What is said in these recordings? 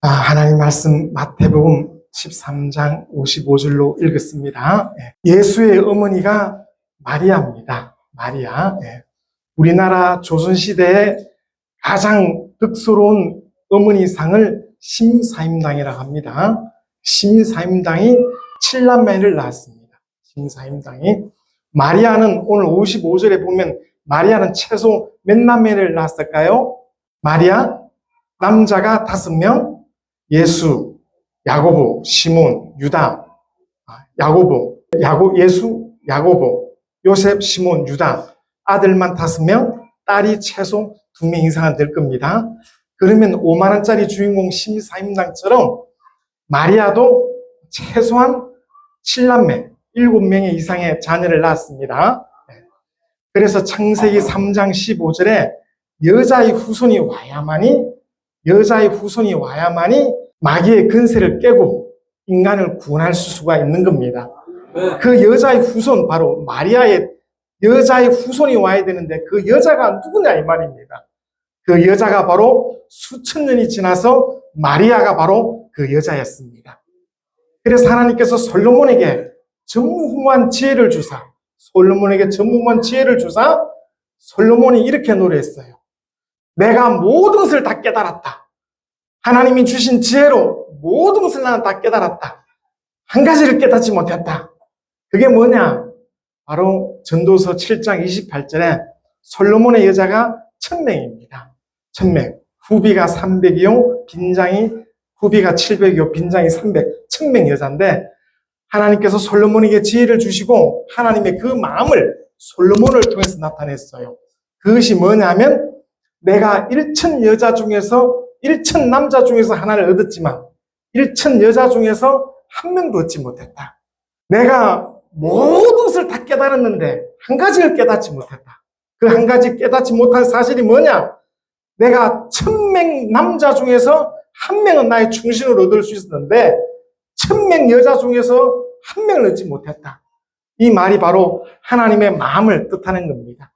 하나님 말씀 마태복음 13장 55절로 읽었습니다. 예수의 어머니가 마리아입니다. 마리아. 우리나라 조선시대에 가장 득스러운 어머니상을 심사임당이라고 합니다. 심사임당이 7남매를 낳았습니다. 심사임당이. 마리아는 오늘 55절에 보면 마리아는 최소 몇 남매를 낳았을까요? 마리아, 남자가 5명, 예수, 야고보, 시몬, 유다, 예수, 야고보, 요셉, 시몬, 유다, 아들만 5명, 딸이 최소 2명 이상은 될 겁니다. 그러면 5만 원짜리 주인공 심사임당처럼 마리아도 최소한 7남매, 7명의 이상의 자녀를 낳았습니다. 그래서 창세기 3장 15절에 여자의 후손이 와야만이 마귀의 근세를 깨고 인간을 구원할 수가 있는 겁니다. 그 여자의 후손, 바로 마리아의 여자의 후손이 와야 되는데 그 여자가 누구냐 이 말입니다. 그 여자가 바로 수천 년이 지나서 마리아가 바로 그 여자였습니다. 그래서 하나님께서 솔로몬에게 전무후무한 지혜를 주사 솔로몬이 이렇게 노래했어요. 내가 모든 것을 다 깨달았다. 하나님이 주신 지혜로 모든 것을 나는 다 깨달았다. 한 가지를 깨닫지 못했다. 그게 뭐냐? 바로 전도서 7장 28절에 솔로몬의 여자가 1000명입니다. 1000명. 후비가 300이요. 후비가 700이요. 빈장이 300. 1000명 여자인데 하나님께서 솔로몬에게 지혜를 주시고 하나님의 그 마음을 솔로몬을 통해서 나타냈어요. 그것이 뭐냐면 내가 1000 남자 중에서 하나를 얻었지만 1000 여자 중에서 한 명도 얻지 못했다. 내가 모든 것을 다 깨달았는데 한 가지를 깨닫지 못했다. 그 한 가지 깨닫지 못한 사실이 뭐냐? 내가 1000명 남자 중에서 한 명은 나의 충신을 얻을 수 있었는데 1000명 여자 중에서 한 명을 얻지 못했다. 이 말이 바로 하나님의 마음을 뜻하는 겁니다.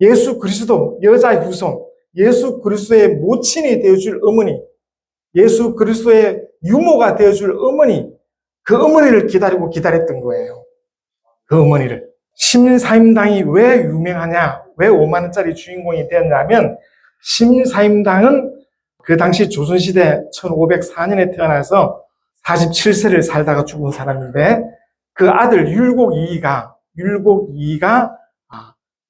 예수 그리스도 여자의 후손, 예수 그리스도의 모친이 되어줄 어머니, 예수 그리스도의 유모가 되어줄 어머니, 그 어머니를 기다렸던 거예요. 그 어머니를. 심사임당이 왜 유명하냐? 왜 5만 원짜리 주인공이 되었냐면 심사임당은 그 당시 조선시대 1504년에 태어나서 47세를 살다가 죽은 사람인데 그 아들 율곡이이가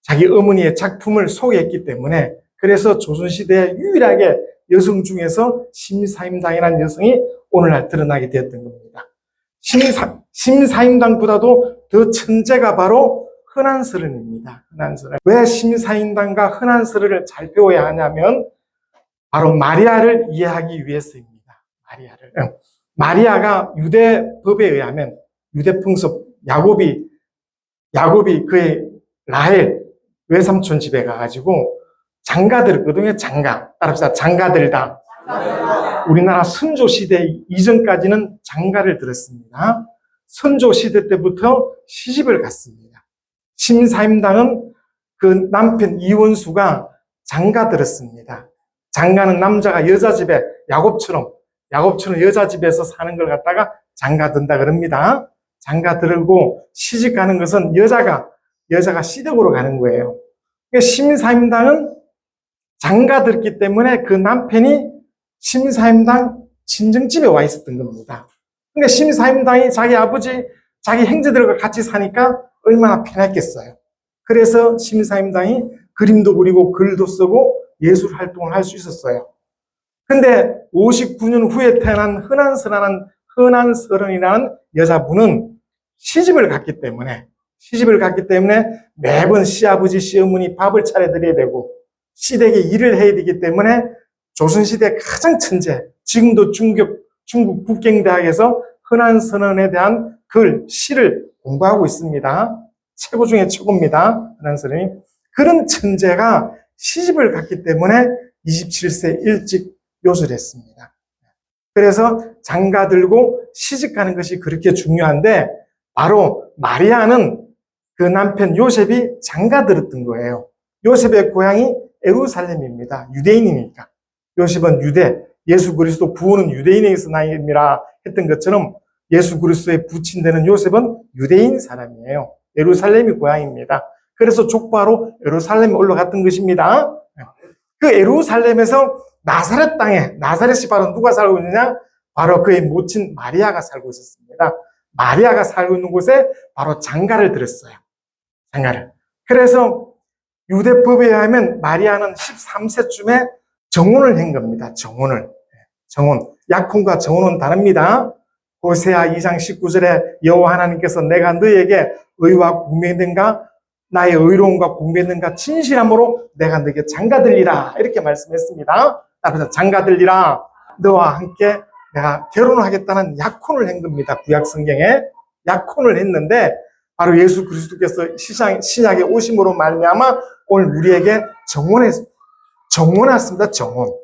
자기 어머니의 작품을 소개했기 때문에 그래서 조선시대에 유일하게 여성 중에서 심사임당이라는 여성이 오늘날 드러나게 되었던 겁니다. 심사임당보다도 더 천재가 바로 흔한서른입니다. 흔한서른. 왜 심사임당과 흔한서른을 잘 배워야 하냐면 바로 마리아를 이해하기 위해서입니다. 마리아가 유대법에 의하면 유대풍습 야곱이 그의 라헬 외삼촌 집에 가가지고 장가들었거든요. 따라합시다. 장가들다. 우리나라 선조 시대 이전까지는 장가를 들었습니다. 선조 시대 때부터 시집을 갔습니다. 심사임당은 그 남편 이원수가 장가들었습니다. 장가는 남자가 여자 집에 야곱처럼 여자 집에서 사는 걸 갖다가 장가든다 그럽니다. 장가들고 시집 가는 것은 여자가 시댁으로 가는 거예요. 심사임당은 장가들었기 때문에 그 남편이 심사임당 친정집에 와 있었던 겁니다. 그러니까 심사임당이 자기 아버지, 자기 형제들과 같이 사니까 얼마나 편했겠어요. 그래서 심사임당이 그림도 그리고 글도 쓰고 예술 활동을 할 수 있었어요. 근데 59년 후에 태어난 흔한서른이라는 여자분은 시집을 갔기 때문에 매번 시아버지, 시어머니 밥을 차려드려야 되고 시댁에 일을 해야 되기 때문에 조선시대 가장 천재, 지금도 중국 북경대학에서 흔한서른에 대한 시를 공부하고 있습니다. 최고 중에 최고입니다. 흔한서른이. 그런 천재가 시집을 갔기 때문에 27세 일찍 요술했습니다. 그래서 장가들고 시집 가는 것이 그렇게 중요한데 바로 마리아는 그 남편 요셉이 장가들었던 거예요. 요셉의 고향이 예루살렘입니다. 유대인이니까. 요셉은 예수 그리스도 부호는 유대인에게서 나임이라 했던 것처럼 예수 그리스도의 부친되는 요셉은 유대인 사람이에요. 예루살렘이 고향입니다. 그래서 족보하러 예루살렘에 올라갔던 것입니다. 그 예루살렘에서 나사렛 땅에, 나사렛이 바로 누가 살고 있느냐? 바로 그의 모친 마리아가 살고 있었습니다. 마리아가 살고 있는 곳에 바로 장가를 들었어요. 장가를. 그래서 유대법에 의하면 마리아는 13세쯤에 정혼을 한 겁니다. 정혼. 약혼과 정혼은 다릅니다. 호세아 2장 19절에 여호와 하나님께서 내가 너에게 의와 공명된가 나의 의로움과 공명된가 진실함으로 내가 너에게 장가들리라 이렇게 말씀했습니다. 그래서 장가들리라 너와 함께 내가 결혼을 하겠다는 약혼을 한 겁니다. 구약 성경에 약혼을 했는데 바로 예수 그리스도께서 신약에 오심으로 말미암아 오늘 우리에게 정혼했습니다. 정혼.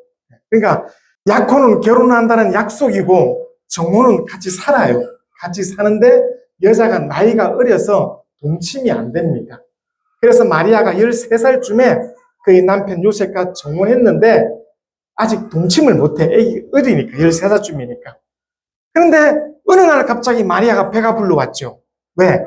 그러니까 약혼은 결혼한다는 약속이고 정혼은 같이 살아요. 같이 사는데 여자가 나이가 어려서 동침이 안 됩니다. 그래서 마리아가 13살쯤에 그의 남편 요셉과 정혼했는데 아직 동침을 못해. 애기 어리니까 13살쯤이니까. 그런데 어느 날 갑자기 마리아가 배가 불러왔죠. 왜?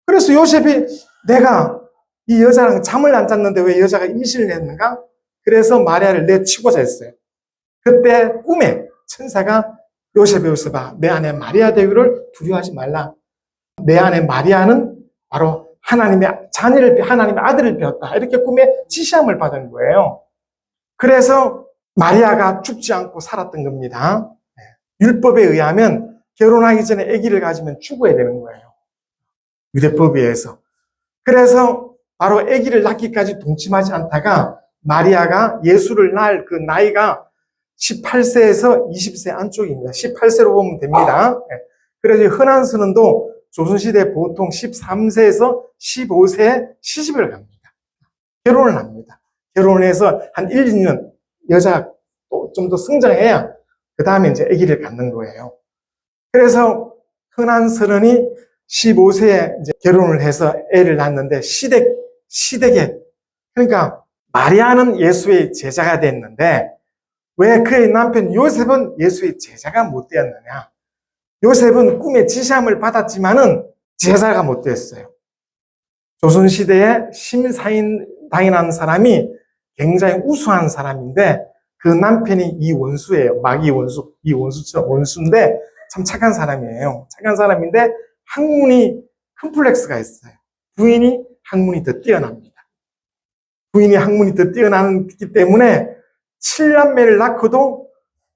그래서 요셉이 내가 이 여자랑 잠을 안 잤는데 왜 여자가 임신을 했는가? 그래서 마리아를 내치고자 했어요. 그때 꿈에 천사가 요셉아, 내 안에 마리아 되기를 두려워하지 말라. 내 안에 마리아는 바로 하나님의 아들을 배웠다. 이렇게 꿈에 지시함을 받은 거예요. 그래서 마리아가 죽지 않고 살았던 겁니다. 율법에 의하면 결혼하기 전에 아기를 가지면 죽어야 되는 거예요. 유대법에 의해서. 그래서 바로 아기를 낳기까지 동침하지 않다가 마리아가 예수를 낳을 그 나이가 18세에서 20세 안쪽입니다. 18세로 보면 됩니다. 그래서 흔한 선언도 조선시대 보통 13세에서 15세에 시집을 갑니다. 결혼을 합니다. 결혼을 해서 한 1, 2년 여자가 좀 더 성장해야 그 다음에 이제 아기를 갖는 거예요. 그래서 흔한 선언이 15세에 이제 결혼을 해서 애를 낳는데 시댁에 그러니까 마리아는 예수의 제자가 됐는데 왜 그의 남편 요셉은 예수의 제자가 못 되었느냐? 요셉은 꿈에 지시함을 받았지만은 제자가 못 되었어요. 조선시대에 심사인당이라는 사람이 굉장히 우수한 사람인데 그 남편이 이원수예요. 마귀원수, 이원수처럼 원수인데 참 착한 사람이에요. 착한 사람인데 학문이 컴플렉스가 있어요. 부인이 학문이 더 뛰어납니다. 부인이 학문이 더 뛰어나기 때문에 7남매를 낳고도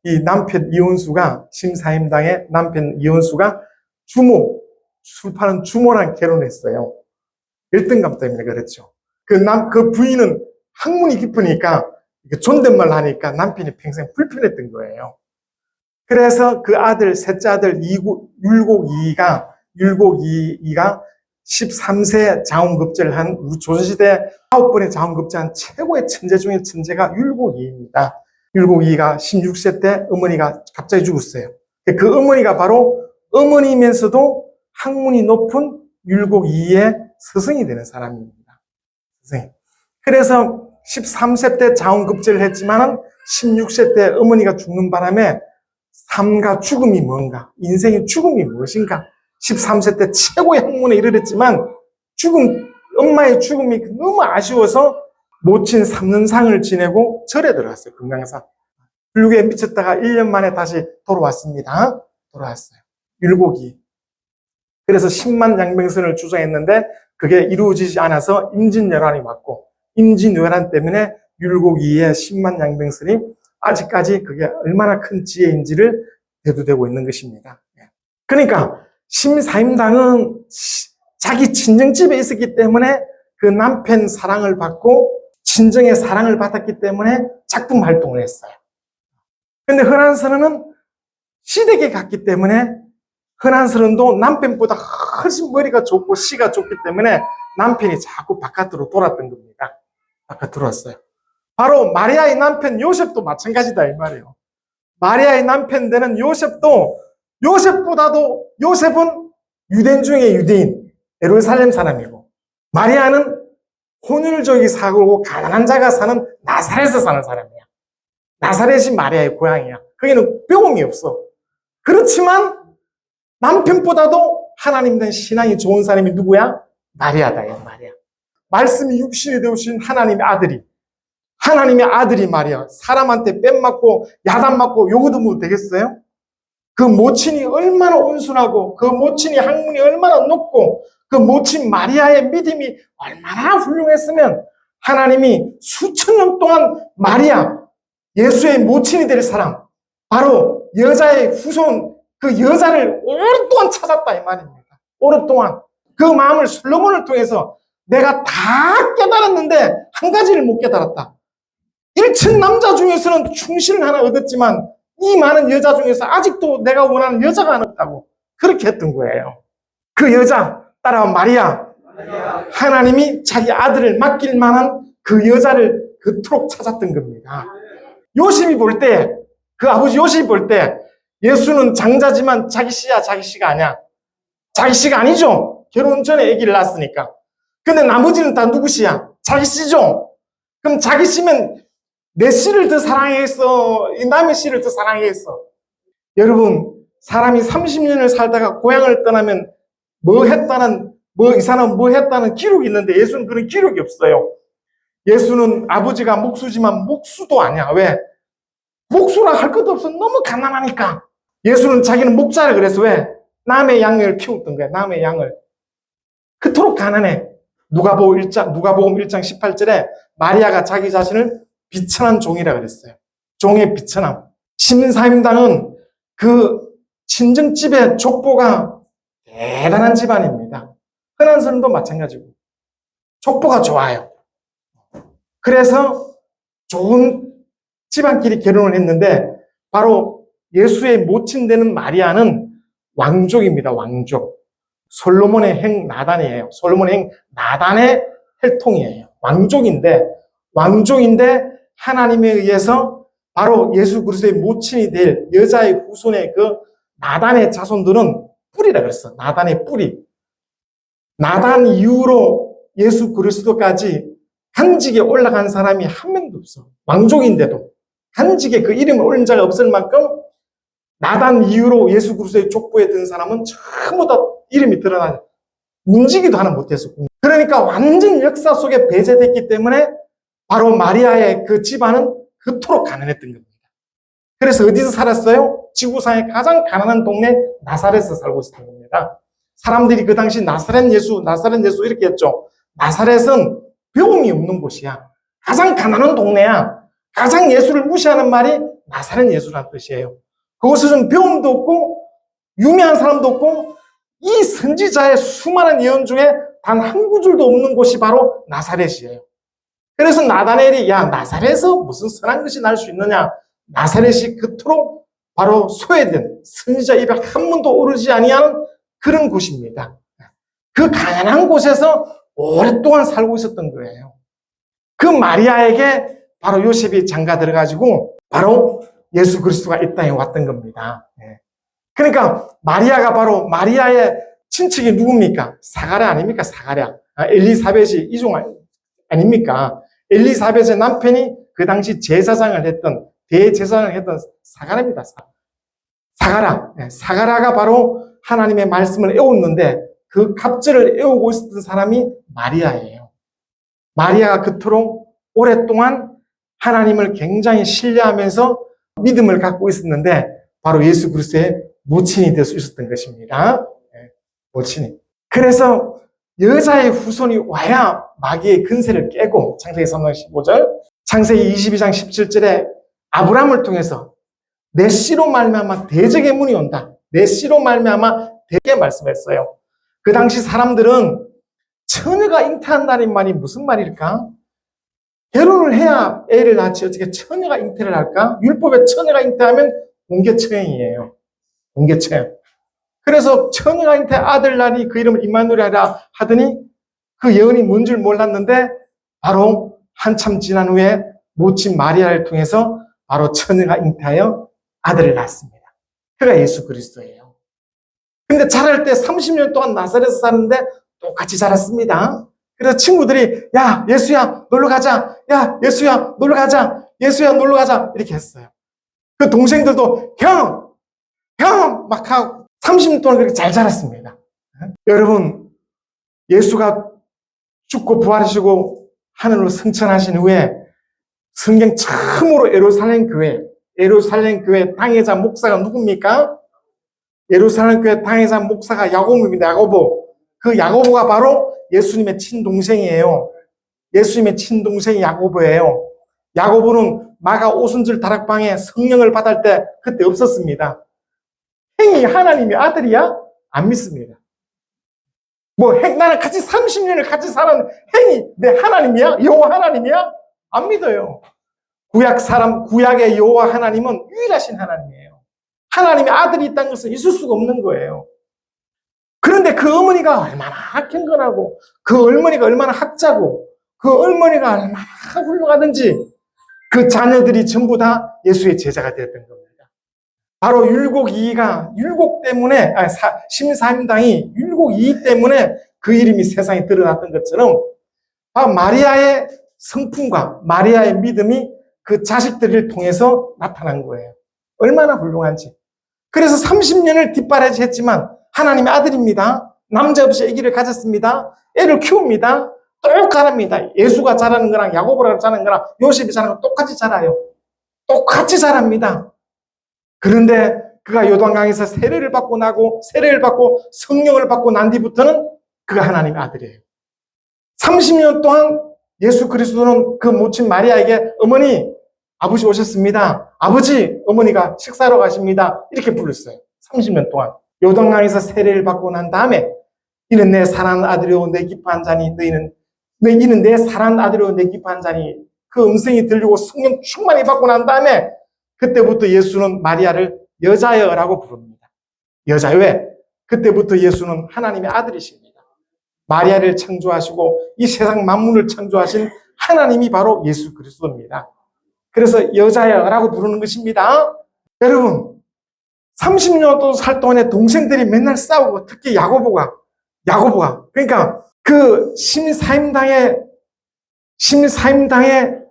이 남편 이원수가 심사임당의 남편 이원수가 술 파는 주모랑 결혼했어요. 1등감 때문에 그렇죠. 그 부인은 학문이 깊으니까 존댓말 하니까 남편이 평생 불편했던 거예요. 그래서 그 아들, 셋째 아들 율곡이가 13세 자원급제를 한 우리 조선시대 9번의 자원급제한 최고의 천재 중에 천재가 율곡이입니다. 율곡이가 16세 때 어머니가 갑자기 죽었어요. 그 어머니가 바로 어머니면서도 학문이 높은 율곡이의 스승이 되는 사람입니다. 스승. 그래서 13세 때 자원급제를 했지만은 16세 때 어머니가 죽는 바람에 삶과 죽음이 뭔가, 인생의 죽음이 무엇인가, 13세 때 최고의 학문에 이르렀지만 엄마의 죽음이 너무 아쉬워서 모친 3년상을 지내고 절에 들어갔어요. 금강산. 불교에 미쳤다가 1년 만에 다시 돌아왔습니다. 돌아왔어요. 율곡이. 그래서 10만 양병선을 주장했는데 그게 이루어지지 않아서 임진왜란이 왔고 임진왜란 때문에 율곡이의 10만 양병선이 아직까지 그게 얼마나 큰 지혜인지를 대두되고 있는 것입니다. 그러니까 심사임당은 자기 친정집에 있었기 때문에 그 남편 사랑을 받고 친정의 사랑을 받았기 때문에 작품 활동을 했어요. 그런데 흔한선언은 시댁에 갔기 때문에 흔한선언도 남편보다 훨씬 머리가 좋고 시가 좋기 때문에 남편이 자꾸 바깥으로 돌았던 겁니다. 바깥으로 왔어요. 바로 마리아의 남편 요셉도 마찬가지다 이 말이에요. 마리아의 남편 되는 요셉은 유대인 중에 유대인, 예루살렘 사람이고 마리아는 혼혈족이 사고 가난한 자가 사는 나사렛에서 사는 사람이야. 나사렛이 마리아의 고향이야. 거기는 배움이 없어. 그렇지만 남편보다도 하나님 된 신앙이 좋은 사람이 누구야? 마리아다요, 마리아. 말씀이 육신이 되오신 하나님의 아들이 말이야. 사람한테 뺨 맞고 야단 맞고 요거도 뭐 되겠어요? 그 모친이 얼마나 온순하고 그 모친이 학문이 얼마나 높고 그 모친 마리아의 믿음이 얼마나 훌륭했으면 하나님이 수천 년 동안 마리아, 예수의 모친이 될 사람, 바로 여자의 후손, 그 여자를 오랫동안 찾았다 이 말입니다. 오랫동안. 그 마음을 솔로몬을 통해서 내가 다 깨달았는데 한 가지를 못 깨달았다. 일천 남자 중에서는 충신을 하나 얻었지만 이 많은 여자 중에서 아직도 내가 원하는 여자가 안 없다고 그렇게 했던 거예요. 그 여자 따라와 마리아. 하나님이 자기 아들을 맡길 만한 그 여자를 그토록 찾았던 겁니다. 요셉이 볼 때, 그 아버지 요셉이 볼 때 예수는 장자지만 자기 씨야, 자기 씨가 아니야. 자기 씨가 아니죠. 결혼 전에 아기를 낳았으니까. 근데 나머지는 다 누구 씨야? 자기 씨죠. 그럼 자기 씨면 내 씨를 더 사랑했어? 남의 씨를 더 사랑했어? 여러분, 사람이 30년을 살다가 고향을 떠나면 이 사람은 뭐 했다는 기록이 있는데 예수는 그런 기록이 없어요. 예수는 아버지가 목수지만 목수도 아니야. 왜? 목수라 할 것도 없어. 너무 가난하니까. 예수는 자기는 목자라 그래서 왜? 남의 양을 키웠던 거야. 남의 양을. 그토록 가난해. 누가복음 1장 18절에 마리아가 자기 자신을 비천한 종이라 그랬어요. 종의 비천함. 시민사임당은 그 친정집의 족보가 대단한 집안입니다. 흔한 사람도 마찬가지고. 족보가 좋아요. 그래서 좋은 집안끼리 결혼을 했는데 바로 예수의 모친 되는 마리아는 왕족입니다. 왕족. 솔로몬의 행 나단이에요. 솔로몬의 행 나단의 혈통이에요. 왕족인데 하나님에 의해서 바로 예수 그리스도의 모친이 될 여자의 후손의 그 나단의 자손들은 뿌리라 그랬어. 나단의 뿌리. 나단 이후로 예수 그리스도까지 한직에 올라간 사람이 한 명도 없어. 왕족인데도 한직에 그 이름을 올린 자가 없을 만큼 나단 이후로 예수 그리스도의 족보에 든 사람은 전부 다 이름이 드러나요. 문지기도 하나 못했었고. 그러니까 완전 역사 속에 배제됐기 때문에 바로 마리아의 그 집안은 그토록 가난했던 겁니다. 그래서 어디서 살았어요? 지구상의 가장 가난한 동네 나사렛에서 살고 있었던 겁니다. 사람들이 그 당시 나사렛 예수 이렇게 했죠. 나사렛은 배움이 없는 곳이야. 가장 가난한 동네야. 가장 예수를 무시하는 말이 나사렛 예수라는 뜻이에요. 그곳은 배움도 없고 유명한 사람도 없고 이 선지자의 수많은 예언 중에 단 한 구절도 없는 곳이 바로 나사렛이에요. 그래서 나다나엘이 야 나사렛에서 무슨 선한 것이 날 수 있느냐. 나사렛이 그토록 바로 소외된 선지자 입에 한 번도 오르지 아니하는 그런 곳입니다. 그 가난한 곳에서 오랫동안 살고 있었던 거예요. 그 마리아에게 바로 요셉이 장가 들어가지고 바로 예수 그리스도가 이 땅에 왔던 겁니다. 그러니까 마리아가 바로 마리아의 친척이 누굽니까? 사가랴 아닙니까? 사가랴. 엘리사벳이 이종 아닙니까? 엘리사벳의 남편이 그 당시 대제사장을 했던 사가랴입니다. 사가랴. 사가랴가 바로 하나님의 말씀을 애웠는데 그 갑절을 애우고 있었던 사람이 마리아예요. 마리아가 그토록 오랫동안 하나님을 굉장히 신뢰하면서 믿음을 갖고 있었는데 바로 예수 그리스도의 모친이 될 수 있었던 것입니다. 모친이. 그래서 여자의 후손이 와야 마귀의 근세를 깨고 창세기 3장 15절, 창세기 22장 17절에 아브라함을 통해서 내 씨로 말미암아 대적의 문이 온다. 내 씨로 말미암아 대게 말씀했어요. 그 당시 사람들은 처녀가 잉태한다는 말이 무슨 말일까? 결혼을 해야 애를 낳지 어떻게 처녀가 잉태를 할까? 율법에 처녀가 잉태하면 공개처형이에요. 공개처형. 그래서 처녀가 잉태 아들 낳으니 그 이름을 임마누엘이라 하더니 그 예언이 뭔 줄 몰랐는데 바로 한참 지난 후에 모친 마리아를 통해서 바로 처녀가 잉태하여 아들을 낳았습니다. 그가 예수 그리스도예요. 근데 자랄 때 30년 동안 나사렛에서 사는데 똑같이 자랐습니다. 그래서 친구들이 야 예수야 놀러 가자. 야 예수야 놀러 가자. 예수야 놀러 가자 이렇게 했어요. 그 동생들도 형 막 하고 30년 동안 그렇게 잘 자랐습니다. 여러분, 예수가 죽고 부활하시고 하늘로 승천하신 후에 성경 처음으로 예루살렘 교회 당회자 목사가 누굽니까? 예루살렘 교회 당회자 목사가 야고보입니다. 야고보. 그 야고보가 바로 예수님의 친동생이에요. 예수님의 친동생이 야고보예요. 야고보는 마가 오순절 다락방에 성령을 받을 때 그때 없었습니다. 행이 하나님의 아들이야? 안 믿습니다. 나랑 같이 30년을 같이 사는 행이 내 하나님이야? 여호와 하나님이야? 안 믿어요. 구약의 여호와 하나님은 유일하신 하나님이에요. 하나님의 아들이 있다는 것은 있을 수가 없는 거예요. 그런데 그 어머니가 얼마나 경건하고, 그 어머니가 얼마나 학자고, 그 어머니가 얼마나 훌륭하든지 그 자녀들이 전부 다 예수의 제자가 되었던 겁니다. 바로 율곡 때문에, 심사임당이 율곡 이의 때문에 그 이름이 세상에 드러났던 것처럼, 마리아의 성품과 마리아의 믿음이 그 자식들을 통해서 나타난 거예요. 얼마나 훌륭한지. 그래서 30년을 뒷바라지했지만 하나님의 아들입니다. 남자 없이 아기를 가졌습니다. 애를 키웁니다. 똑같습니다. 예수가 자라는 거랑 야고보가 자라는 거랑 요셉이 자라는 거 똑같이 자라요. 똑같이 자랍니다. 그런데 그가 요단강에서 세례를 받고 성령을 받고 난 뒤부터는 그가 하나님의 아들이에요. 30년 동안 예수 그리스도는 그 모친 마리아에게 어머니, 아버지 오셨습니다. 아버지, 어머니가 식사하러 가십니다. 이렇게 불렀어요. 30년 동안. 요단강에서 세례를 받고 난 다음에 이는 내 사랑하는 아들이요 내 기뻐한 자니 이는 내 사랑하는 아들이요 내 기뻐한 자니 그 음성이 들리고 성령 충만히 받고 난 다음에 그때부터 예수는 마리아를 여자여라고 부릅니다. 여자. 왜? 그때부터 예수는 하나님의 아들이십니다. 마리아를 창조하시고 이 세상 만물을 창조하신 하나님이 바로 예수 그리스도입니다. 그래서 여자여라고 부르는 것입니다. 여러분, 30년 동안 살 동안에 동생들이 맨날 싸우고, 특히 야고보가 그러니까 그 심사임당의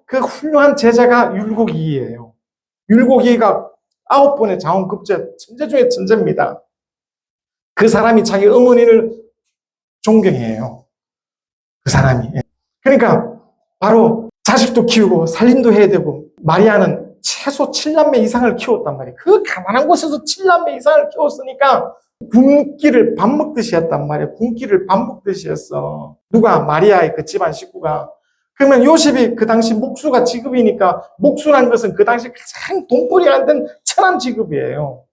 그 훌륭한 제자가 율곡이에요. 율곡이가 9번의 자원급제 천재 중에 천재입니다. 그 사람이 자기 어머니를 존경해요. 그 사람이. 그러니까 바로 자식도 키우고 살림도 해야 되고, 마리아는 최소 7남매 이상을 키웠단 말이에요. 그 가난한 곳에서 7남매 이상을 키웠으니까 굶기를 밥 먹듯이 했단 말이에요. 굶기를 밥 먹듯이 했어. 누가? 마리아의 그 집안 식구가. 그러면 요셉이 그 당시 목수가 직업이니까, 목수란 것은 그 당시 가장 돈벌이 안 된 천한 직업이에요.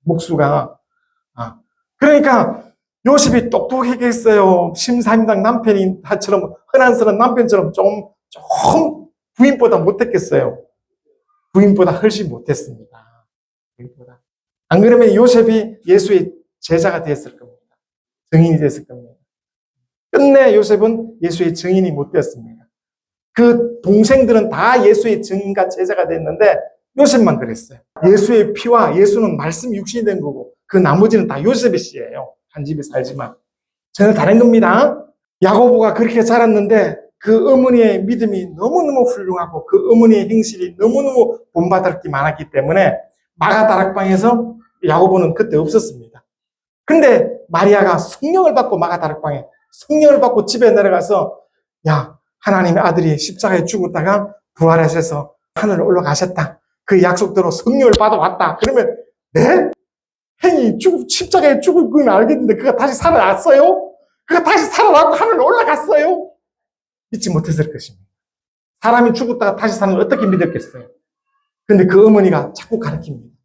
목수가. 그러니까 요셉이 똑똑했겠어요. 심사임당 남편이처럼, 흔한스러운 남편처럼 조금 부인보다 못했겠어요. 부인보다 훨씬 못했습니다. 부인보다. 안 그러면 요셉이 예수의 제자가 됐을 겁니다. 증인이 됐을 겁니다. 끝내 요셉은 예수의 증인이 못 되었습니다. 그 동생들은 다 예수의 증인과 제자가 됐는데 요셉만 그랬어요. 예수의 피와 예수는 말씀 육신이 된 거고 그 나머지는 다 요셉의 씨예요. 한 집에 살지만. 전혀 다른 겁니다. 야고보가 그렇게 자랐는데 그 어머니의 믿음이 너무너무 훌륭하고 그 어머니의 행실이 너무너무 본받을 게 많았기 때문에 마가 다락방에서 야고보는 그때 없었습니다. 근데 마리아가 성령을 받고 마가 다락방에 성령을 받고 집에 내려가서 하나님의 아들이 십자가에 죽었다가 부활하셔서 하늘로 올라가셨다. 그 약속대로 성령을 받아왔다. 그러면 네? 행이 십자가에 죽은 건 알겠는데 그가 다시 살아났어요? 그가 다시 살아나고 하늘로 올라갔어요? 믿지 못했을 것입니다. 사람이 죽었다가 다시 사는 걸 어떻게 믿었겠어요? 그런데 그 어머니가 자꾸 가르칩니다.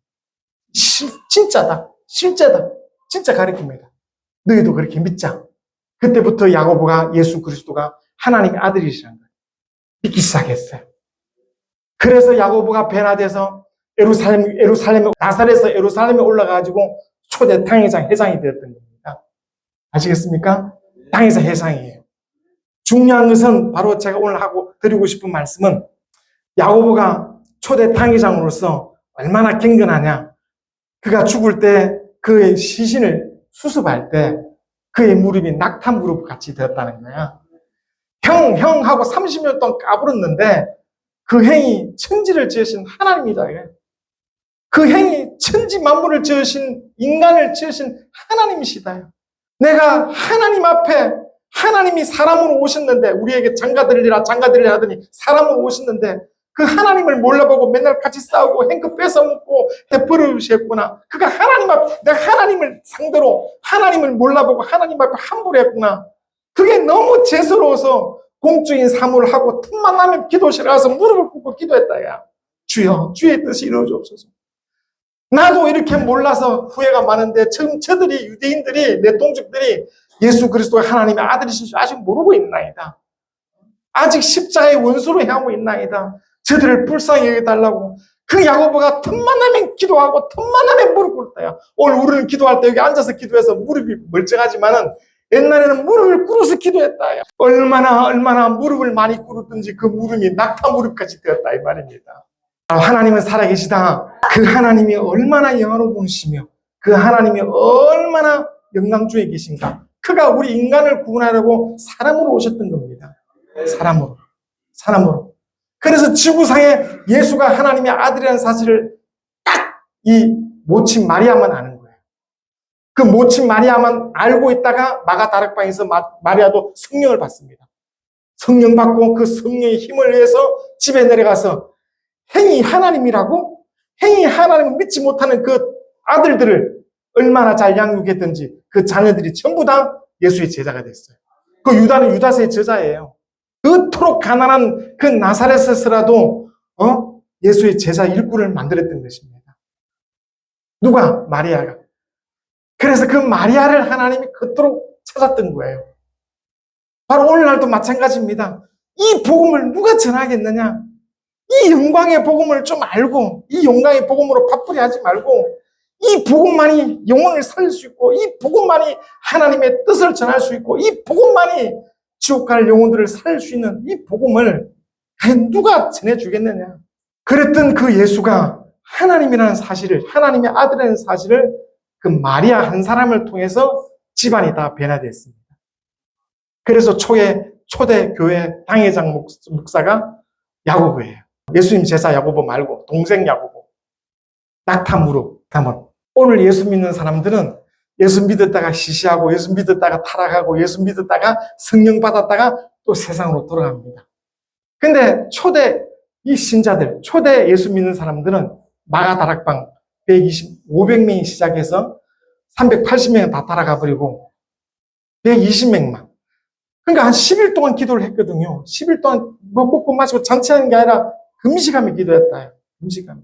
진짜다. 실제다. 진짜 가르칩니다. 너희도 그렇게 믿자. 그때부터 야고보가 예수 그리스도가 하나님의 아들이시라는 걸 믿기 시작했어요. 그래서 야고보가 변화돼서 나사렛에서 예루살렘에 올라가가지고 초대 당회장이 되었던 겁니다. 아시겠습니까? 당회장 회장이에요. 중요한 것은 바로 제가 오늘 드리고 싶은 말씀은 야고보가 초대 당회장으로서 얼마나 경건하냐. 그가 죽을 때 그의 시신을 수습할 때 그의 무릎이 낙타 무릎 같이 되었다는 거야. 형 하고 30년 동안 까불었는데 그 행이 천지를 지으신 하나님이다. 그 행이 천지 만물을 지으신 인간을 지으신 하나님이시다. 내가 하나님 앞에 하나님이 사람으로 오셨는데 우리에게 장가들리라 하더니 사람으로 오셨는데 그 하나님을 몰라보고 맨날 같이 싸우고 행급 뺏어먹고 버릇이었구나. 그가 하나님 앞에 내가 하나님을 상대로 하나님을 몰라보고 하나님 앞에 함부로 했구나. 그게 너무 죄스러워서 공적인 사물을 하고 틈만 나면 기도실에 가서 무릎을 꿇고 기도했다. 야, 주여 주의 뜻이 이루어지옵소서. 나도 이렇게 몰라서 후회가 많은데 지금 저들이 유대인들이 내 동족들이 예수 그리스도가 하나님의 아들이신 줄 아직 모르고 있나이다. 아직 십자가의 원수로 향하고 있나이다. 저들을 불쌍히 여겨달라고. 그 야고보가 틈만 나면 기도하고 틈만 나면 무릎 꿇었다. 오늘 우리는 기도할 때 여기 앉아서 기도해서 무릎이 멀쩡하지만은 옛날에는 무릎을 꿇어서 기도했다. 얼마나 무릎을 많이 꿇었든지 그 무릎이 낙타 무릎까지 되었다 이 말입니다. 하나님은 살아계시다. 그 하나님이 얼마나 영화로우시며 그 하나님이 얼마나 영광 중에 계신가. 그가 우리 인간을 구원하려고 사람으로 오셨던 겁니다. 사람으로. 그래서 지구상에 예수가 하나님의 아들이라는 사실을 딱 이 모친 마리아만 아는 거예요. 그 모친 마리아만 알고 있다가 마가다락방에서 마리아도 성령을 받습니다. 성령 받고 그 성령의 힘을 위해서 집에 내려가서 행이 하나님이라고? 행이 하나님을 믿지 못하는 그 아들들을 얼마나 잘 양육했든지 그 자녀들이 전부 다 예수의 제자가 됐어요. 그 유다는 유다서의 저자예요. 그토록 가난한 그 나사렛에서라도 예수의 제자 일꾼을 만들었던 것입니다. 누가? 마리아가. 그래서 그 마리아를 하나님이 그토록 찾았던 거예요. 바로 오늘날도 마찬가지입니다. 이 복음을 누가 전하겠느냐? 이 영광의 복음을 좀 알고 이 영광의 복음으로 바쁘게 하지 말고 이 복음만이 영혼을 살릴 수 있고 이 복음만이 하나님의 뜻을 전할 수 있고 이 복음만이 지옥 갈 영혼들을 살릴 수 있는 이 복음을 과연 누가 전해주겠느냐. 그랬던 그 예수가 하나님이라는 사실을, 하나님의 아들이라는 사실을 그 마리아 한 사람을 통해서 집안이 다 변화됐습니다. 그래서 초대 교회 당회장 목사가 야고보예요. 예수님 제자 야고보 말고 동생 야고보. 낙타 무릎. 오늘 예수 믿는 사람들은 예수 믿었다가 시시하고 예수 믿었다가 타락하고 예수 믿었다가 성령 받았다가 또 세상으로 돌아갑니다. 근데 초대 이 신자들, 초대 예수 믿는 사람들은 마가다락방 500명이 시작해서 380명이 다 따라가 버리고 120명만. 그러니까 한 10일 동안 기도를 했거든요. 10일 동안 뭐 먹고 마시고 잔치하는 게 아니라 금식하며 기도했다. 금식하며.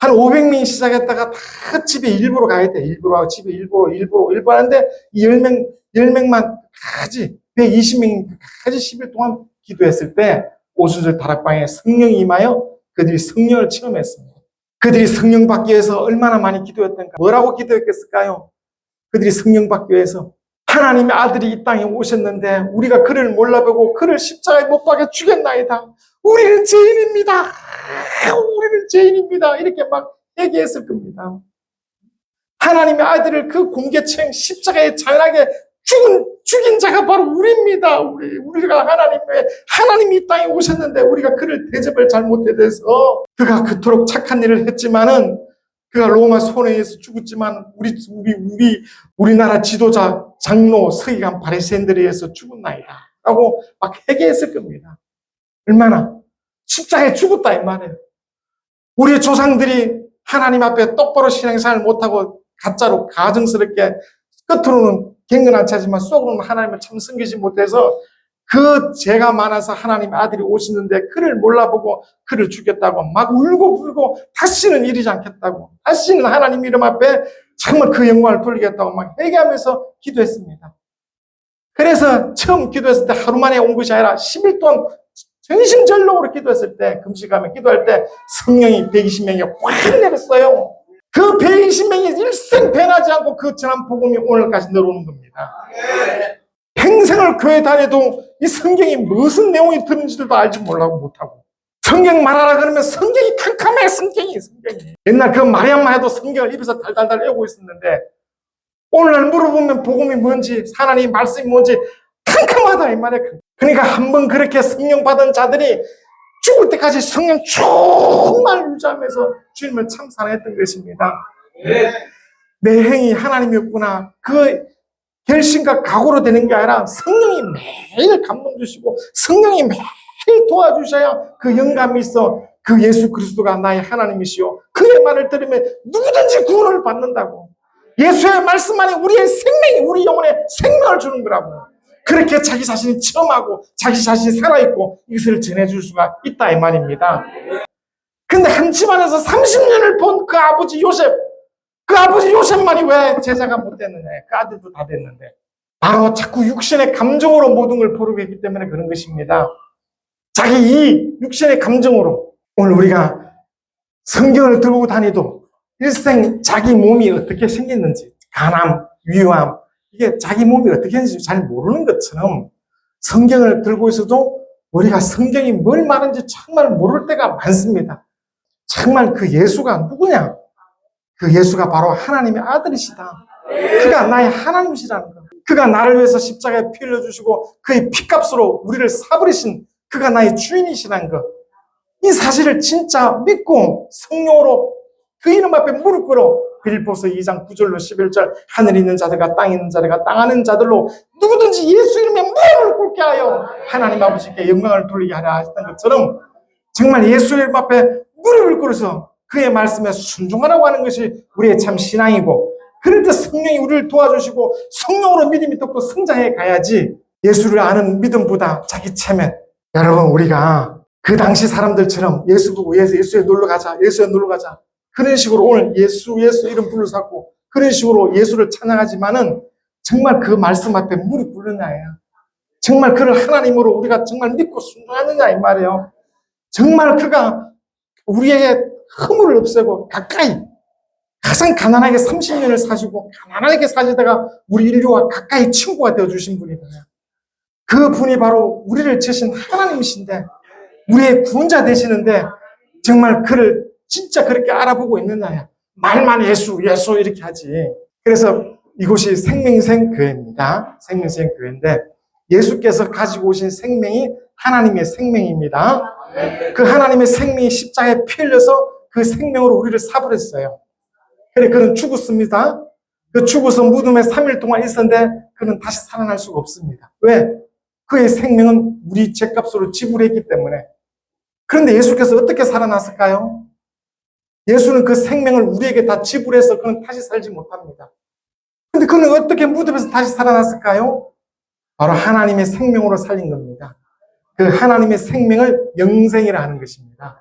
한 500명이 시작했다가 다 집에 일부러 가야 돼. 일부러 하고 집에 일부러 하는데 이 10명만 까지 120명이 까지 10일 동안 기도했을 때 오순절 다락방에 성령이 임하여 그들이 성령을 체험했습니다. 그들이 성령 받기 위해서 얼마나 많이 기도했던가. 뭐라고 기도했겠을까요? 그들이 성령 받기 위해서 하나님의 아들이 이 땅에 오셨는데 우리가 그를 몰라보고 그를 십자가에 못 박아 죽였나이다. 우리는 죄인입니다. 우리는 죄인입니다. 이렇게 막 얘기했을 겁니다. 하나님의 아들을 그 공개청 십자가에 잘나게 죽인 자가 바로 우리입니다. 우리가 하나님이 이 땅에 오셨는데 우리가 그를 대접을 잘못해서 그가 그토록 착한 일을 했지만은 그가 로마 손에 의해서 죽었지만 우리나라 지도자 장로 서기관 바리새인들에 의해서 죽었나이다 라고 막 회개했을 겁니다. 얼마나 십자가에 죽었다 이 말이에요. 우리의 조상들이 하나님 앞에 똑바로 신앙생활을 못하고 가짜로 가증스럽게 끝으로는 경건한 차지만 속으로는 하나님을 참 섬기지 못해서 그 죄가 많아서 하나님의 아들이 오시는데 그를 몰라보고 그를 죽였다고 막 울고 불고 다시는 이르지 않겠다고 다시는 하나님 이름 앞에 정말 그 영광을 돌리겠다고 막 회개하면서 기도했습니다. 그래서 처음 기도했을 때 하루 만에 온 것이 아니라 10일 동안 전심전력으로 기도했을 때 금식하며 기도할 때 성령이 120명이 확 내렸어요. 그 120명이 일생 변하지 않고 그 전한 복음이 오늘까지 내려오는 겁니다. 평생을 교회 다녀도 이 성경이 무슨 내용이 들은지도 알지 못하고 성경 말하라 그러면 성경이 캄캄해. 성경이 옛날 그 마리아만 해도 성경을 입에서 달달달 외우고 있었는데 오늘날 물어보면 복음이 뭔지 하나님의 말씀이 뭔지 캄캄하다 이 말이야. 그러니까 한번 그렇게 성령 받은 자들이 죽을 때까지 성령 정말 유지하면서 주님을 참 사랑했던 것입니다. 내 행위 하나님이었구나. 그 결심과 각오로 되는 게 아니라 성령이 매일 감동 주시고 성령이 매일 도와주셔야 그 영감이 있어. 그 예수 그리스도가 나의 하나님이시오. 그의 말을 들으면 누구든지 구원을 받는다고. 예수의 말씀만이 우리의 생명이, 우리 영혼에 생명을 주는 거라고. 그렇게 자기 자신이 체험하고 자기 자신이 살아있고 이것을 전해줄 수가 있다 이 말입니다. 근데 한 집안에서 30년을 본 그 아버지 요셉, 그 아버지 요셉만이 왜 제자가 못 됐느냐. 그 아들도 다 됐는데 바로 자꾸 육신의 감정으로 모든 걸 보려고 했기 때문에 그런 것입니다. 자기 이 육신의 감정으로 오늘 우리가 성경을 들고 다니도 일생 자기 몸이 어떻게 생겼는지, 간암, 위암, 이게 자기 몸이 어떻게 했는지 잘 모르는 것처럼 성경을 들고 있어도 우리가 성경이 뭘 말하는지 정말 모를 때가 많습니다. 정말 그 예수가 누구냐? 그 예수가 바로 하나님의 아들이시다. 그가 나의 하나님이시라는 것. 그가 나를 위해서 십자가에 피 흘려주시고 그의 피값으로 우리를 사버리신 그가 나의 주인이시라는 것. 이 사실을 진짜 믿고 성령으로 그 이름 앞에 무릎 꿇어 빌립보서 2장 9절로 11절 하늘에 있는 자들과 땅에 있는 자들과 땅 안에 있는 자들로 누구든지 예수 이름에 무릎을 꿇게 하여 하나님 아버지께 영광을 돌리게 하려 하셨던 것처럼 정말 예수 이름 앞에 무릎을 꿇어서 그의 말씀에 순종하라고 하는 것이 우리의 참 신앙이고 그럴 때 성령이 우리를 도와주시고 성령으로 믿음이 또 성장해 가야지 예수를 아는 믿음보다 자기 체면. 여러분 우리가 그 당시 사람들처럼 예수 보고 예수에 놀러 가자, 예수에 놀러 가자. 그런 식으로 오늘 예수 이름 불러삼고 그런 식으로 예수를 찬양하지만은 정말 그 말씀 앞에 무릎 꿇느냐야. 정말 그를 하나님으로 우리가 정말 믿고 순종하느냐 이 말이에요. 정말 그가 우리에게 허물을 없애고 가까이 가장 가난하게 30년을 사시고 가난하게 사시다가 우리 인류와 가까이 친구가 되어주신 분이다. 그 분이 바로 우리를 지으신 하나님이신데 우리의 구원자 되시는데 정말 그를 진짜 그렇게 알아보고 있느냐야. 말만 예수 이렇게 하지. 그래서 이곳이 생명생교회입니다. 생명생교회인데 예수께서 가지고 오신 생명이 하나님의 생명입니다. 그 하나님의 생명이 십자가에 피 흘려서 그 생명으로 우리를 사버렸어요. 그래 그는 죽었습니다. 그 죽어서 무덤에 3일 동안 있었는데 그는 다시 살아날 수가 없습니다. 왜? 그의 생명은 우리 죄값으로 지불했기 때문에. 그런데 예수께서 어떻게 살아났을까요? 예수는 그 생명을 우리에게 다 지불해서 그는 다시 살지 못합니다. 그런데 그는 어떻게 무덤에서 다시 살아났을까요? 바로 하나님의 생명으로 살린 겁니다. 그 하나님의 생명을 영생이라 하는 것입니다.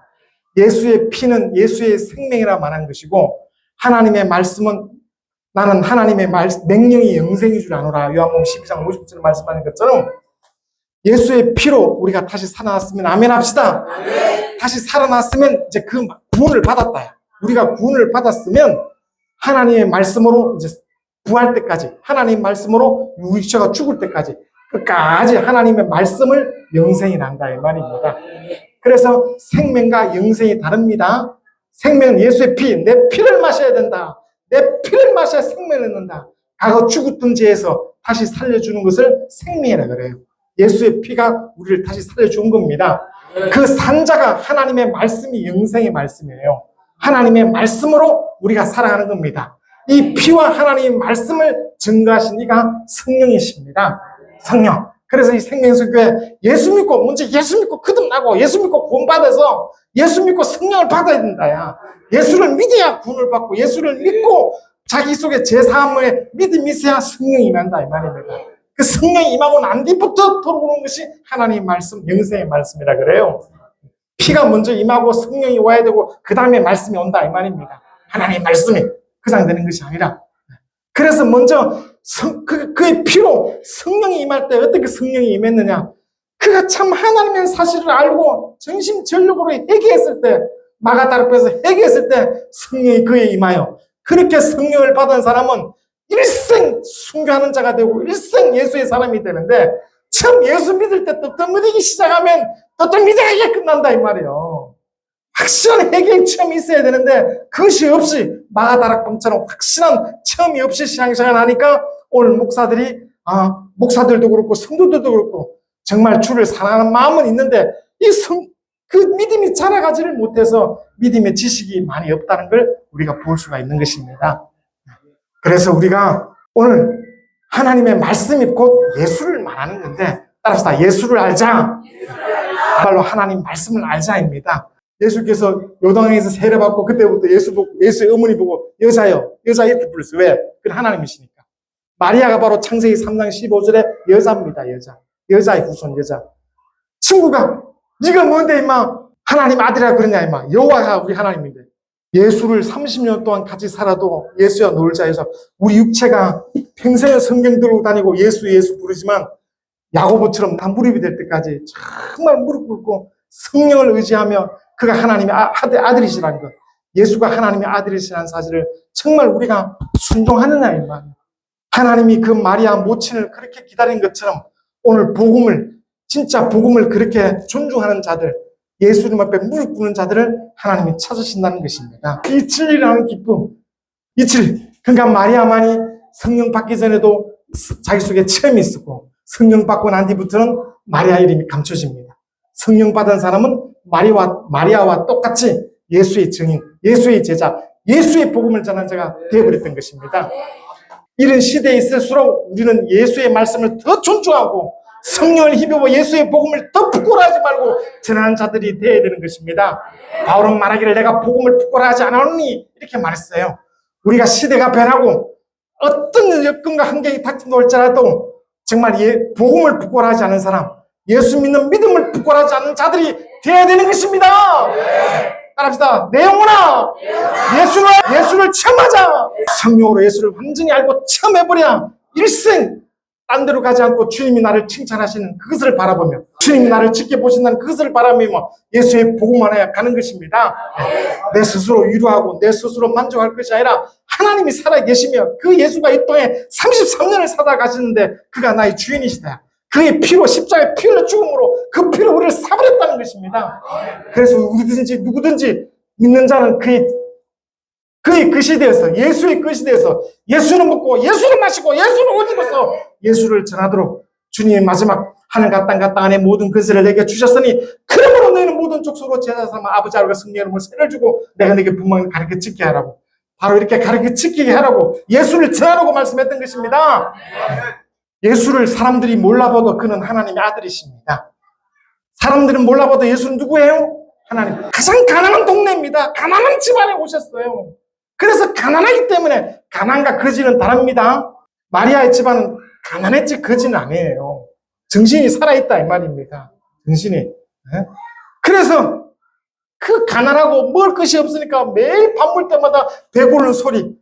예수의 피는 예수의 생명이라 말한 것이고 하나님의 말씀은 나는 하나님의 명령이 영생인 줄 아노라. 요한복음 12장 50절 말씀하는 것처럼 예수의 피로 우리가 다시 살아났으면 아멘 합시다. 다시 살아났으면 이제 그 구원을 받았다. 우리가 구원을 받았으면 하나님의 말씀으로 이제 부활 때까지 하나님의 말씀으로 육체가 죽을 때까지 끝까지 하나님의 말씀을 영생이 난다 이 말입니다. 그래서 생명과 영생이 다릅니다. 생명은 예수의 피, 내 피를 마셔야 된다. 내 피를 마셔야 생명을 얻는다. 과거 죽었던 죄에서 다시 살려주는 것을 생명이라 그래요. 예수의 피가 우리를 다시 살려준 겁니다. 그 산자가 하나님의 말씀이 영생의 말씀이에요. 하나님의 말씀으로 우리가 살아가는 겁니다. 이 피와 하나님의 말씀을 증거하신 이가 성령이십니다. 성령. 그래서 이 생명수교회 예수 믿고 먼저 예수 믿고 거듭나고 예수 믿고 구원받아서 예수 믿고 성령을 받아야 된다야. 예수를 믿어야 구원을 받고 예수를 믿고 자기 속에 제사함의 믿음이 있어야 성령이 임한다 이 말입니다. 그 성령이 임하고 난 뒤부터 들어오는 것이 하나님의 말씀, 영생의 말씀이라 그래요. 피가 먼저 임하고 성령이 와야 되고 그 다음에 말씀이 온다 이 말입니다. 하나님의 말씀이 그냥 되는 것이 아니라. 그래서 먼저 그의 피로 성령이 임할 때 어떻게 성령이 임했느냐. 그가 참 하나님의 사실을 알고 전심전력으로 회개했을 때 마가다락에서 회개했을 때 성령이 그에 임하여 그렇게 성령을 받은 사람은 일생 순교하는 자가 되고 일생 예수의 사람이 되는데 처음 예수 믿을 때 또 믿기 시작하면 또 믿어야 끝난다 이 말이에요. 확실한 회개의 체험이 있어야 되는데 그것이 없이 마가다락방처럼 확실한 체험이 없이 신앙생활을 하니까 오늘 목사들도 그렇고 성도들도 그렇고 정말 주를 사랑하는 마음은 있는데 이 그 믿음이 자라가지를 못해서 믿음의 지식이 많이 없다는 걸 우리가 볼 수가 있는 것입니다. 그래서 우리가 오늘 하나님의 말씀이 곧 예수를 말하는 건데, 따라서 예수를 알자. 정말로 하나님 말씀을 알자입니다. 예수께서 요단강에서 세례받고 그때부터 예수의 어머니 보고 여자요, 여자 이렇게 불렀어요. 왜? 그건 하나님이시니까. 마리아가 바로 창세기 3장 15절에 여자입니다. 여자의 후손 여자. 친구가 네가 뭔데 임마 하나님 아들이라 그러냐 임마. 여호와가 우리 하나님인데. 예수를 30년 동안 같이 살아도 예수야 놀자 해서 우리 육체가 평생을 성경 들고 다니고 예수 부르지만 야고보처럼 다 무릎이 될 때까지 정말 무릎 꿇고 성령을 의지하며 그가 하나님의 아들이시라는 것, 예수가 하나님의 아들이시라는 사실을 정말 우리가 순종하느냐 이 말이에요. 하나님이 그 마리아 모친을 그렇게 기다린 것처럼 오늘 진짜 복음을 그렇게 존중하는 자들, 예수님 앞에 무릎 꿇는 자들을 하나님이 찾으신다는 것입니다. 이 진리라는 기쁨, 그러니까 마리아만이 성령 받기 전에도 자기 속에 체험이 있었고 성령 받고 난 뒤부터는 마리아 이름이 감춰집니다. 성령 받은 사람은 마리아와 똑같이 예수의 증인, 예수의 제자, 예수의 복음을 전한 자가 되어버렸던 것입니다. 이런 시대에 있을수록 우리는 예수의 말씀을 더 존중하고 성령을 힘입어 예수의 복음을 더 부끄러워하지 말고 전하는 자들이 되어야 되는 것입니다. 바울은 말하기를 내가 복음을 부끄러워하지 않았니 이렇게 말했어요. 우리가 시대가 변하고 어떤 여건과 환경이 닥친다 할지라도 정말 복음을 부끄러워하지 않은 사람, 예수 믿는 믿음을 부끄러워하지 않는 자들이 되어야 되는 것입니다. 따라합시다. 내 영혼아, 예수를 체험하자. 성령으로 예수를 완전히 알고 체험해버려야 일생 딴 데로 가지 않고 주님이 나를 칭찬하시는 그것을 바라보며 주님이 나를 지켜보신다는 그것을 바라보며 예수의 복음 안에 가는 것입니다. 내 스스로 위로하고 내 스스로 만족할 것이 아니라 하나님이 살아계시며 그 예수가 이 땅에 33년을 살아가시는데 그가 나의 주인이시다. 그의 피로 십자가의 피 흘려 죽음으로 그 피로 우리를 사버렸다는 것입니다. 그래서 우리든지 누구든지 믿는 자는 그의 그 시대에서 예수의 그 시대에서 예수는 먹고 예수는 마시고 예수는 옷 입어서 예수를 전하도록 주님의 마지막 하늘과 땅과 땅 안에 모든 근세를 내게 주셨으니 그러므로 너희는 모든 족속으로 제자 삼아 아버지 아들과 성령의 이름으로 세를 주고 내가 네게 분명히 가르쳐 지키게 하라고, 바로 이렇게 가르쳐 지키게 하라고 예수를 전하라고 말씀했던 것입니다. 예수를 사람들이 몰라봐도 그는 하나님의 아들이십니다. 사람들은 몰라봐도 예수는 누구예요? 하나님. 가장 가난한 동네입니다. 가난한 집안에 오셨어요. 그래서 가난하기 때문에 가난과 거지는 다릅니다. 마리아의 집안은 가난했지 거지는 아니에요. 정신이 살아있다 이 말입니다. 정신이. 그래서 그 가난하고 먹을 것이 없으니까 매일 밥 먹을 때마다 배고른 소리,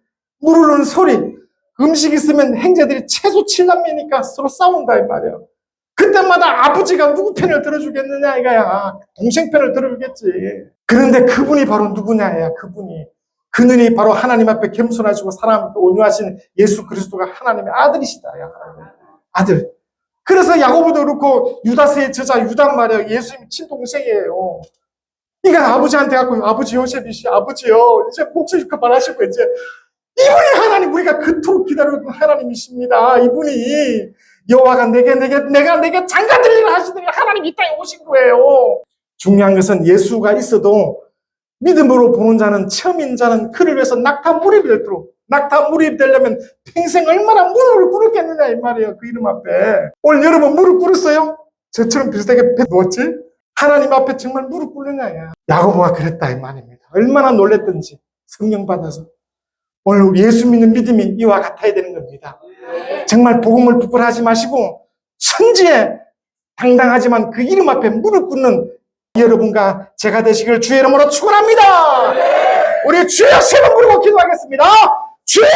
물 흐르는 소리, 음식 있으면 형제들이 최소 7남매니까 서로 싸운다 이 말이에요. 그때마다 아버지가 누구 편을 들어주겠느냐 이거야. 동생 편을 들어주겠지. 그런데 그분이 바로 누구냐야. 그분이 바로 하나님 앞에 겸손하시고 사람 앞에 온유하신 예수 그리스도가 하나님의 아들이시다. 아들. 그래서 야고보도 그렇고 유다스의 저자 유다 말이에요. 예수님 친동생이에요. 그러니까 아버지한테 갖고 아버지 요셉이시 아버지요. 이제 목소리 그만하시고 이제 이분이 하나님, 우리가 그토록 기다렸던 하나님이십니다. 이분이 여호와가 내가 내게 장가들리라 하시더니 하나님 이 땅에 오신 거예요. 중요한 것은 예수가 있어도 믿음으로 보는 자는, 처음인 자는 그를 위해서 낙타 무릎이 되려면 평생 얼마나 무릎을 꿇었겠느냐 이 말이에요. 그 이름 앞에. 오늘 여러분 무릎 꿇었어요? 저처럼 비슷하게 배 누웠지? 하나님 앞에 정말 무릎 꿇느냐야. 야고보가 그랬다 이 말입니다. 얼마나 놀랬던지 성령 받아서. 오늘 우리 예수 믿는 믿음이 이와 같아야 되는 겁니다. 정말 복음을 부끄러워하지 마시고 천지에 당당하지만 그 이름 앞에 무릎 꿇는 여러분과 제가 되시길 주의 이름으로 축원합니다. 우리 주여 세 번 부르고 기도하겠습니다. 주여!